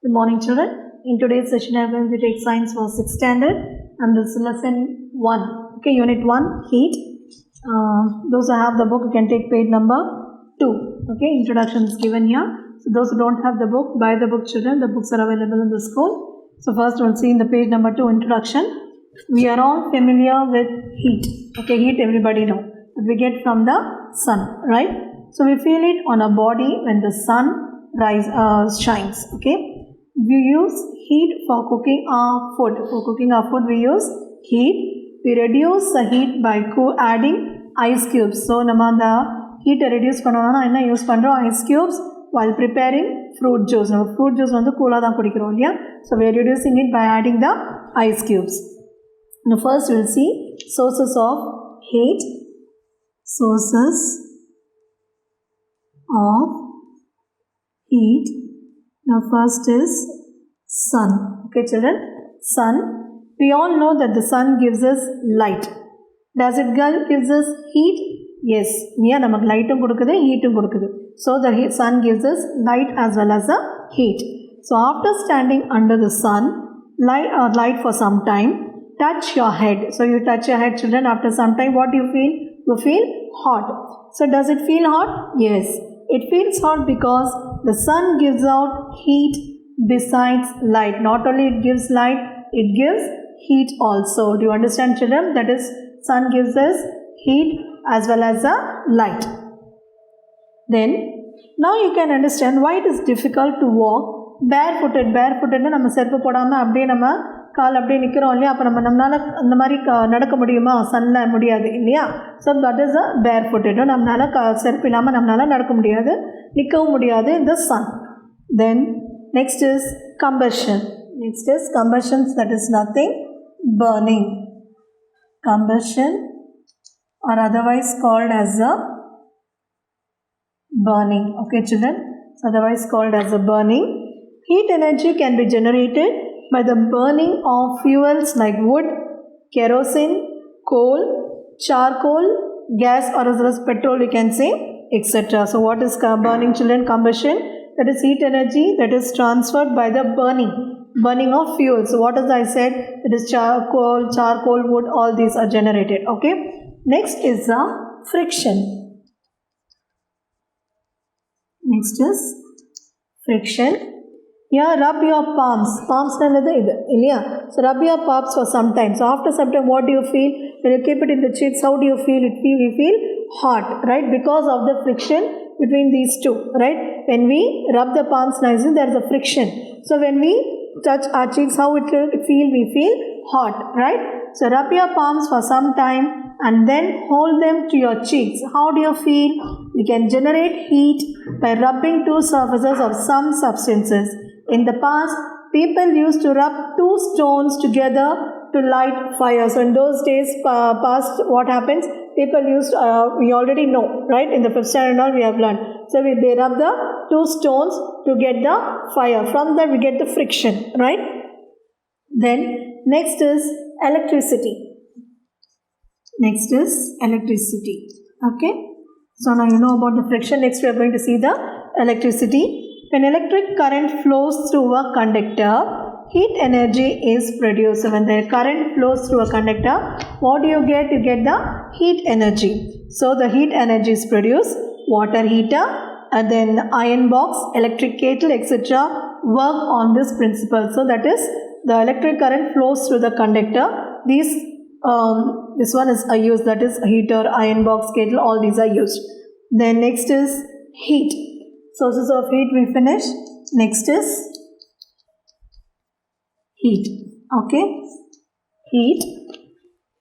Good morning, children. In today's session, I am going to take science for 6th standard and this is lesson 1. Okay, unit 1, heat. Those who have the book, you can take page number 2. Okay, introduction is given here. So those who don't have the book, buy the book, children. The books are available in the school. So first we'll see in the page number 2, introduction. We are all familiar with heat. Okay, heat everybody know. That we get from the sun, right? So we feel it on our body when the sun shines. Okay. We use heat for cooking our food. For cooking our food, we use heat. We reduce the heat by adding ice cubes. So, nama the heat reduce panona enna use pandro ice cubes while preparing fruit juice. Now, fruit juice vandu coola dhaan kudikirom illaya. So, we are reducing it by adding the ice cubes. Now, first we will see sources of heat. Sources of heat. Now first is sun. Okay, children, sun. We all know that the sun gives us light. Does it gives us heat? Yes. Yeah, namak light kodukudhu, heat kodukudhu. So the sun gives us light as well as the heat. So after standing under the sun, light for some time, touch your head. So you touch your head, children. After some time, what do you feel? You feel hot. So does it feel hot? Yes. It feels hot because the sun gives out heat besides light. Not only it gives light, it gives heat also. Do you understand, children? That is, sun gives us heat as well as the light. Then, now you can understand why it is difficult to walk barefooted. Barefooted na நம்ம செருப்பு போடாம அப்படியே நம்ம கால் அப்படியே நிற்கிறோம் இல்லையா, அப்போ நம்மளால அந்த மாதிரி நடக்க முடியுமா? சன்னில் முடியாது இல்லையா. ஸோ தட் இஸ் அ பேர் ஃபுட்டட். நம்மளால செருப்பு இல்லாமல் நம்மளால நடக்க முடியாது, நிற்கவும் முடியாது இந்த sun. Then next is combustion. Next is combustions, that is nothing burning. Combustion or otherwise called as a burning. Okay, children, it's otherwise called as a burning. Heat energy can be generated by the burning of fuels like wood, kerosene, coal, charcoal, gas or as well as petrol, you can say, etc. So what is burning, children? Combustion, that is heat energy that is transferred by the burning of fuels. So what is I said? That is charcoal, wood, all these are generated. Okay. Next is the friction. Next is friction. Here, rub your palms. Palms nalladu idu illaya. So rub your palms for some time. So after some time, what do you feel? When you keep it in the cheeks, how do you feel? You feel hot, right? Because of the friction between these two, right? When we rub the palms nicely, there is a friction. So when we touch our cheeks, how it feel? We feel hot, right? So rub your palms for some time and then hold them to your cheeks. How do you feel? You can generate heat by rubbing two surfaces of some substances. In the past, people used to rub two stones together to light fire. So in those days past, what happens? People used, we already know, right? In the 5th standard and all we have learned. So they rub the two stones to get the fire. From that we get the friction, right? Then next is electricity. Next is electricity. Okay. So now you know about the friction. Next we are going to see the electricity. When electric current flows through a conductor, heat energy is produced. So when the current flows through a conductor, what do you get? You get the heat energy. So the heat energy is produced. Water heater and then iron box, electric kettle, etc. work on this principle. So that is, the electric current flows through the conductor. This one is used, that is heater, iron box, kettle, all these are used. Then next is heat. Sources of heat we finish. Next is heat. Okay. Heat,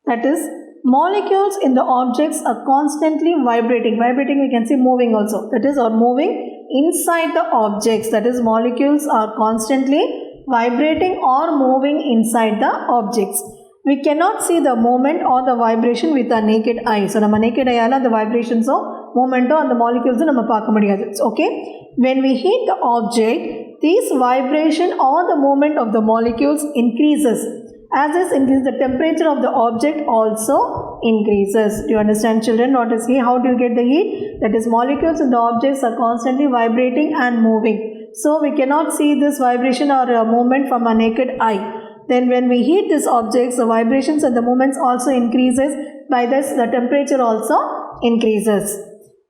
that is molecules in the objects are constantly vibrating. Vibrating we can say moving also. That is, or moving inside the objects. That is, molecules are constantly vibrating or moving inside the objects. We cannot see the movement or the vibration with our naked eye. So, nama naked eye ala the vibrations or movement and the molecules nama paaka mudiyadhu. Okay. When we heat the object, this vibration or the movement of the molecules increases. As this increases, the temperature of the object also increases. Do you understand, children? What is heat? How do you get the heat? That is, molecules in the objects are constantly vibrating and moving. So we cannot see this vibration or movement from a naked eye. Then when we heat these objects, the vibrations and the movements also increases. By this, the temperature also increases.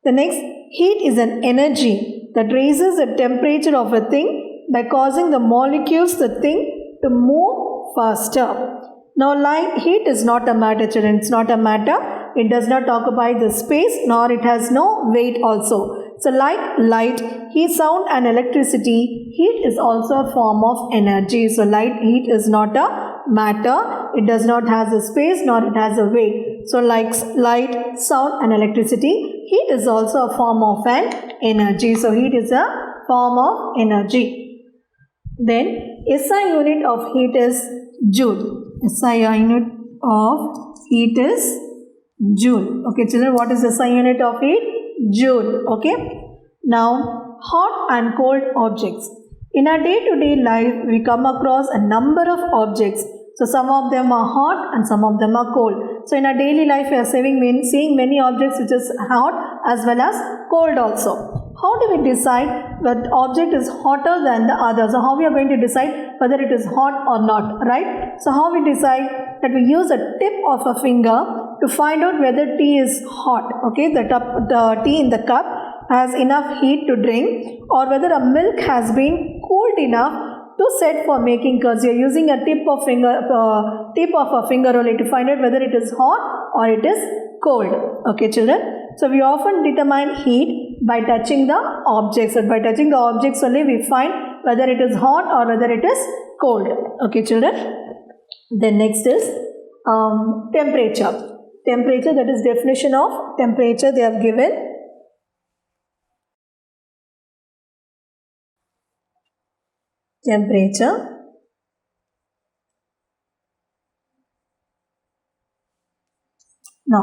The next, heat is an energy that raises the temperature of a thing by causing the molecules, the thing, to move faster. Now, heat is not a matter, children. It's not a matter. It does not occupy the space, nor it has no weight also. So, like light, heat, sound and electricity, heat is also a form of energy. So, heat is not a matter. It does not have a space, nor it has a weight. So, like light, sound and electricity, heat is also a form of an energy. So, heat is a form of energy. Then, SI unit of heat is joule. SI unit of heat is joule. Okay, children, what is SI unit of heat? Joule. Okay. Now, hot and cold objects. In our day-to-day life, we come across a number of objects. So, some of them are hot and some of them are cold. So, in our daily life, we are seeing many objects which is hot as well as cold also. How do we decide that object is hotter than the other? So, how we are going to decide whether it is hot or not, right? So, how we decide that we use a tip of a finger to find out whether tea is hot, okay? The tea in the cup has enough heat to drink, or whether a milk has been cooled enough to set for making curds. You are using a tip of a finger only to find out whether it is hot or it is cold. Okay, children. So we often determine heat by touching the objects. So by touching the objects only we find whether it is hot or whether it is cold. Okay, children. Then next is temperature. Temperature, that is definition of temperature they have given. Temperature. Now,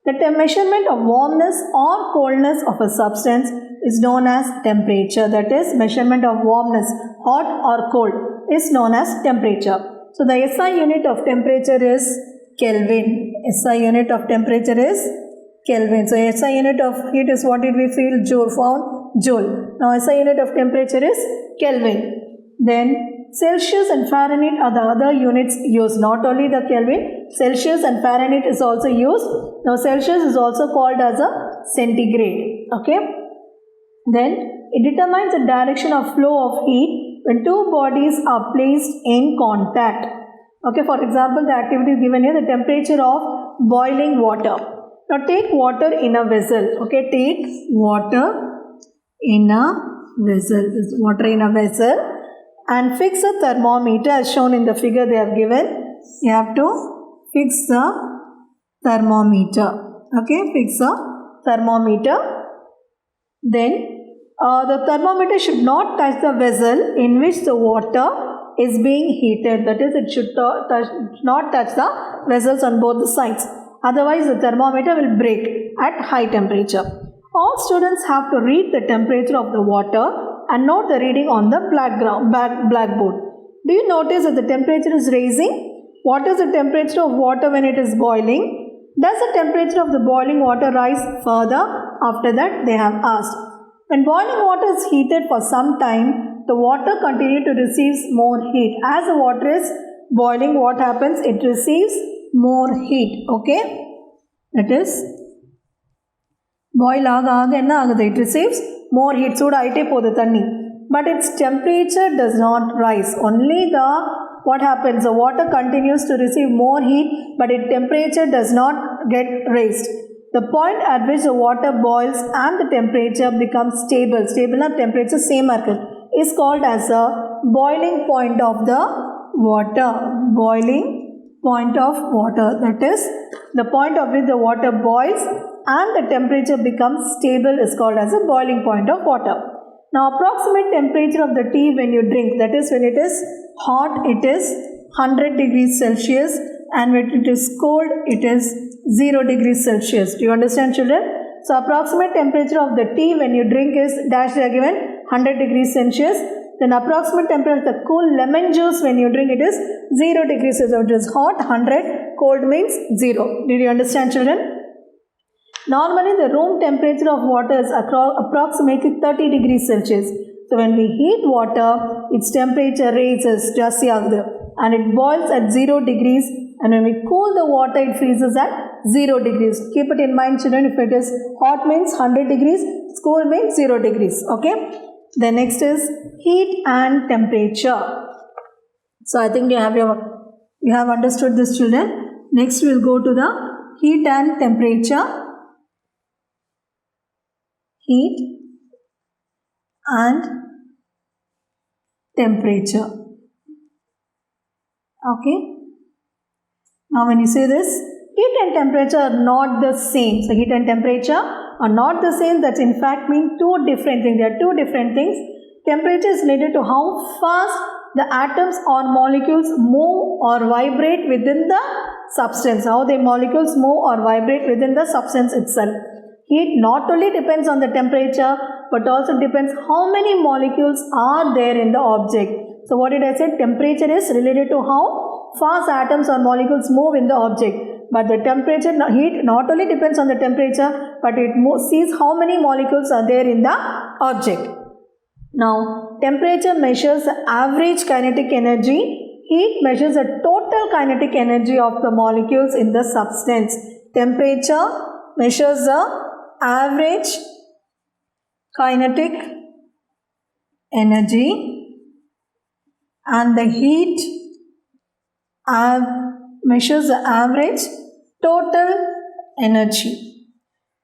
the measurement of warmness or coldness of a substance is known as temperature. That is, measurement of warmness, hot or cold, is known as temperature. So, the SI unit of temperature is Kelvin. SI unit of temperature is Kelvin. So, SI unit of heat is what did we feel? Joule, found Joule. Now, SI unit of temperature is Kelvin. Then, Celsius and Fahrenheit are the other units used. Not only the Kelvin, Celsius and Fahrenheit is also used. Now, Celsius is also called as a centigrade. Okay. Then, it determines the direction of flow of heat when two bodies are placed in contact. Okay, for example, the activity is given here, the temperature of boiling water. Now, take water in a vessel. Okay, take water in a vessel. Water in a vessel. And fix a thermometer as shown in the figure they have given. You have to fix the thermometer. Okay, fix a thermometer. Then the thermometer should not touch the vessel in which the water is being heated. That is, it should not touch the vessels on both the sides. Otherwise, the thermometer will break at high temperature. All students have to read the temperature of the water and note the reading on the blackboard. Do you notice that the temperature is rising? What is the temperature of water when it is boiling? Does the temperature of the boiling water rise further? After that, they have asked. When boiling water is heated for some time, the water continues to receive more heat. As the water is boiling, what happens? It receives more heat. Okay? That is, boil it receives more heat. But its temperature does not rise. Only what happens? The water continues to receive more heat, but its temperature does not get raised. The point at which the water boils and the temperature becomes stable. Stable and temperature same is called as a boiling point of the water. Boiling point of water. That is, the point at which the water boils and the temperature becomes stable is called as a boiling point of water. Now, approximate temperature of the tea when you drink, that is, when it is hot, it is 100 degrees Celsius, and when it is cold, it is 0 degrees Celsius. Do you understand, children? So, approximate temperature of the tea when you drink is dash, they are given 100 degrees Celsius. Then, approximate temperature of the cool lemon juice when you drink it is 0 degrees Celsius. It is hot, 100, cold means 0. Did you understand, children? Normally, the room temperature of water is approximately 30 degrees Celsius. So when we heat water, its temperature raises ಜಾಸ್ತಿ ಆಗುತ್ತೆ and it boils at 0 degrees, and when we cool the water it freezes at 0 degrees. Keep it in mind children, if it is hot means 100 degrees, cool means 0 degrees. Okay. The next is heat and temperature. So I think you have understood this children. Next we will go to the heat and temperature. Heat and temperature. Okay. Now when you say this, heat and temperature are not the same. So heat and temperature are not the same. That in fact mean two different things. They are two different things. Temperature is related to how fast the atoms or molecules move or vibrate within the substance. How the molecules move or vibrate within the substance itself. Heat not only depends on the temperature, but also depends how many molecules are there in the object. So what did I say? Temperature is related to how fast atoms or molecules move in the object. But the temperature, heat not only depends on the temperature, but it sees how many molecules are there in the object. Now, temperature measures the average kinetic energy. Heat measures the total kinetic energy of the molecules in the substance. Temperature measures the average kinetic energy, and the heat measures the average total energy.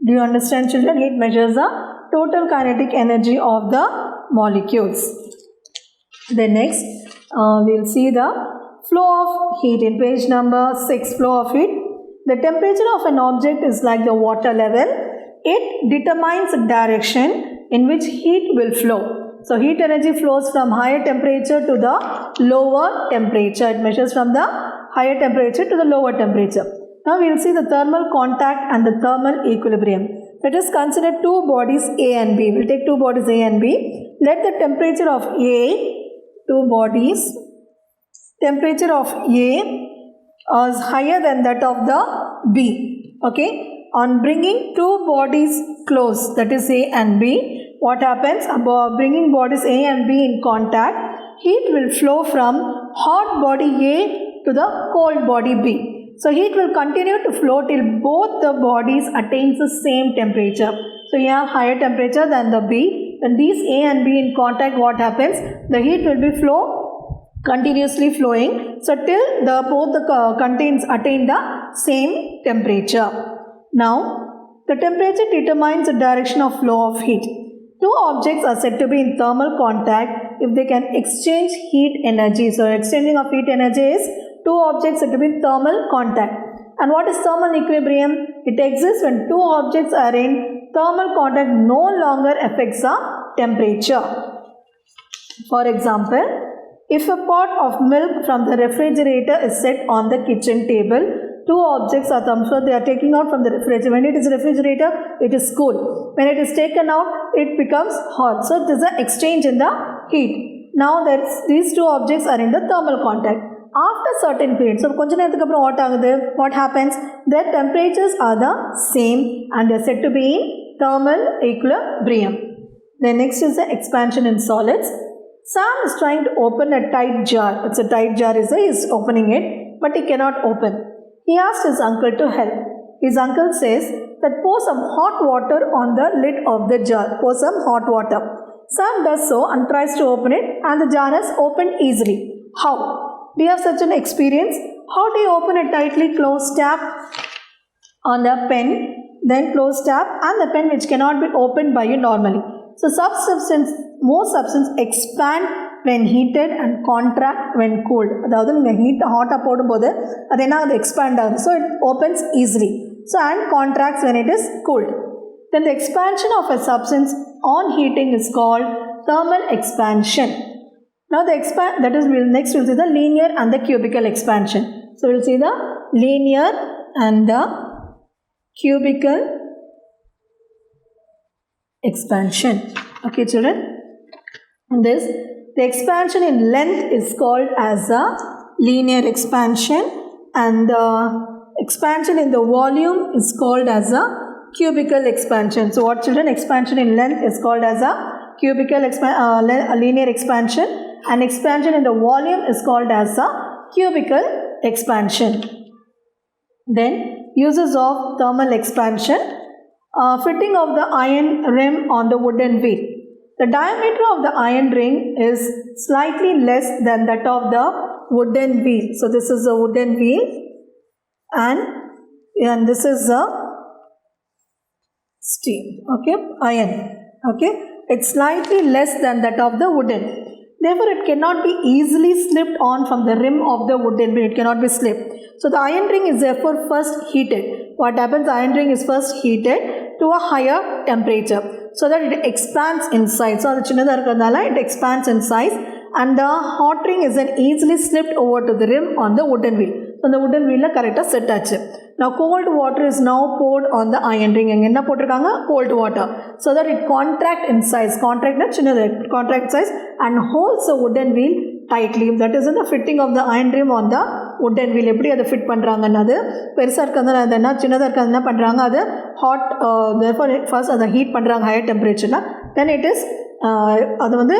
Do you understand children? Heat measures the total kinetic energy of the molecules. Then next we will see the flow of heat in page number 6. Flow of heat. The temperature of an object is like the water level. It determines the direction in which heat will flow. So heat energy flows from higher temperature to the lower temperature. It measures from the higher temperature to the lower temperature. Now we will see the thermal contact and the thermal equilibrium. Let us consider two bodies A and B. We will take two bodies A and B. Let the temperature of A, two bodies, temperature of A is higher than that of the B. Okay. On bringing two bodies close, that is A and B, what happens? About bringing bodies A and B in contact, heat will flow from hot body A to the cold body B. So heat will continue to flow till both the bodies attains the same temperature. So you have higher temperature than the B. When these A and B in contact, what happens? The heat will be continuously flowing. So till both the contains attain the same temperature. Now, the temperature determines the direction of flow of heat. Two objects are said to be in thermal contact if they can exchange heat energy. So, exchanging of heat energy is two objects said to be in thermal contact. And what is thermal equilibrium? It exists when two objects are in thermal contact no longer affects the temperature. For example, if a pot of milk from the refrigerator is set on the kitchen table, two objects are they are taking out from the refrigerator. When it is refrigerator, it is cool. When it is taken out, it becomes hot. So there is an exchange in the heat. Now these two objects are in the thermal contact. After certain period, so what happens? Their temperatures are the same and they are said to be in thermal equilibrium. Then next is the expansion in solids. Sam is trying to open a tight jar. It's a tight jar, he is opening it, but he cannot open. He asked his uncle to help. His uncle says that pour some hot water on the lid of the jar. Pour some hot water. Sam does so and tries to open it, and the jar is opened easily. How? Do you have such an experience? How do you open a tightly closed tap on the pen, then closed tap and the pen which cannot be opened by you normally? So most substance expand when heated and contract when cooled. அதாவது நீங்கள் heat ஹாட்டாக போடும்போது அது என்ன அது expand ஆகுது. So it opens easily. So and contracts when it is cooled. Then the expansion of a substance on heating is called thermal expansion. Now the next we'll see the linear and the cubical expansion. So we'll see the linear and the cubical expansion. Okay children. And the expansion in length is called as a linear expansion, and the expansion in the volume is called as a cubical expansion. So what children? Expansion in length is called as a linear expansion, and expansion in the volume is called as a cubical expansion. Then uses of thermal expansion, fitting of the iron rim on the wooden wheel. The diameter of the iron ring is slightly less than that of the wooden wheel. So this is a wooden wheel, and this is a steel, okay, iron, okay. It's slightly less than that of the wooden. Therefore, it cannot be easily slipped on from the rim of the wooden wheel. It cannot be slipped. So the iron ring is therefore first heated. What happens? The iron ring is first heated to a higher temperature so that it expands in size. So it expands in size, and the hot ring is then easily slipped over to the rim on the wooden wheel. So the wooden wheel correctly set achu. Now cold water is now poured on the iron ring. Enna potrukanga? Cold water, so that it contract in size. Contract size and holds the wooden wheel tightly. That is in the fitting of the iron rim on the wooden wheel. Eppadi adha fit பண்றாங்கன்னு அது பெருசா இருக்கறதுனால அது என்ன சின்னதா இருக்கறது என்ன பண்றாங்க அது hot, therefore first adha heat பண்றாங்க higher temperature, then it is அது வந்து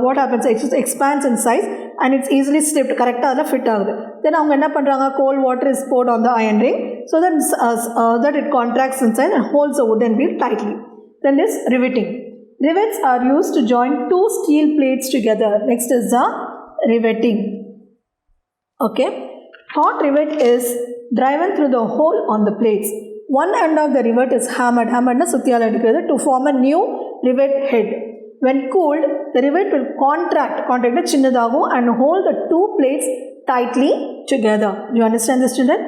what happens, it expands in size and it's easily slipped, correct adha fit ஆகுது. Then அவங்க என்ன பண்றாங்க, cold water is poured on the iron ring so that it contracts inside and holds the wooden wheel tightly. Then this riveting. Rivets are used to join two steel plates together. Next is the riveting. Okay, hot rivet is driven through the hole on the plates. One end of the rivet is hammered na suthiyala edukkirathu to form a new rivet head. When cooled, the rivet will contract chinnadagum and hold the two plates tightly together. Do you understand this, children?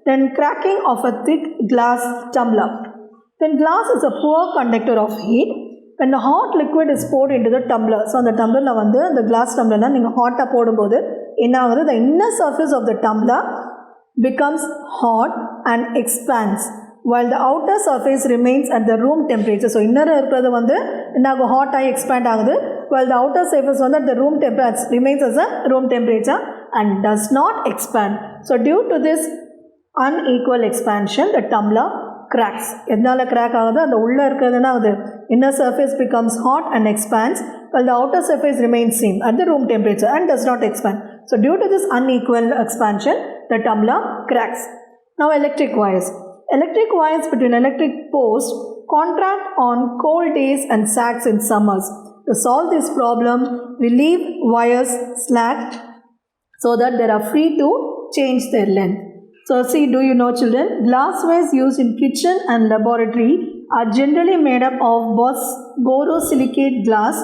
Then cracking of a thick glass tumbler. Then glass is a poor conductor of heat. When the hot liquid is poured into the tumbler, so the tumbler the glass tumbler la neenga hot ah podumbodhu enna agudhu, the inner surface of the tumbler becomes hot and expands while the outer surface remains at the room temperature. So inner irukradhu enna hot ah expand agudhu while the outer surface at the room temperature remains as a room temperature and does not expand. So due to this unequal expansion, the tumbler cracks. எதனால crack ஆகுது, அந்த உள்ள இருக்கிறதுனா அது inner surface becomes hot and expands while the outer surface remains same at the room temperature and does not expand. So due to this unequal expansion, the tumbler cracks. Now electric wires. Electric wires between electric posts contract on cold days and sags in summers. To solve this problem, we leave wires slack so that they are free to change their length. So see, do you know, children, glasswares used in kitchen and laboratory are generally made up of borosilicate glass.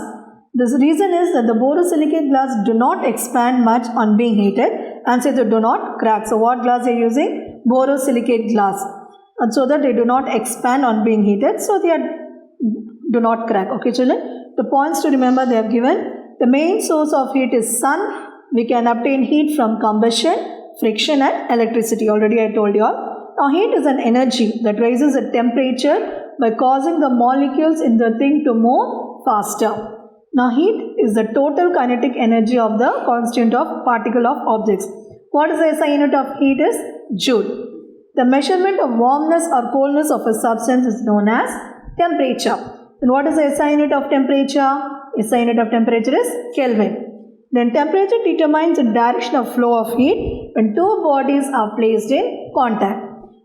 The reason is that the borosilicate glass do not expand much on being heated, and so they do not crack. So what glass they are using? Borosilicate glass, and so that they do not expand on being heated, so they do not crack. Okay, children, the points to remember they have given. The main source of heat is sun. We can obtain heat from combustion, friction and electricity. Already I told you all. Now heat is an energy that raises the temperature by causing the molecules in the thing to move faster. Now heat is the total kinetic energy of the constituent of particle of objects. What is the SI unit of heat is joule. The measurement of warmness or coldness of a substance is known as temperature. And what is the SI unit of temperature? SI unit of temperature is Kelvin. Then temperature determines the direction of flow of heat when two bodies are placed in contact.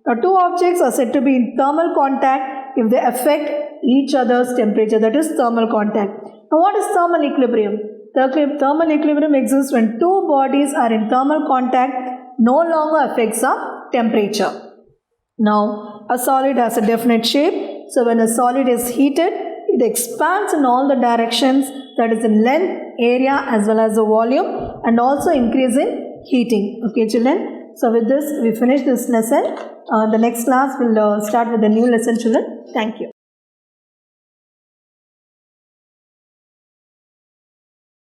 Now two objects are said to be in thermal contact if they affect each other's temperature, that is thermal contact. Now what is thermal equilibrium? Thermal equilibrium exists when two bodies are in thermal contact, no longer affects the temperature. Now a solid has a definite shape, so when a solid is heated, it expands in all the directions, that is in length, area as well as the volume, and also increase in heating. Okay, children, so with this we finish this lesson. The next class will start with a new lesson, children. Thank you.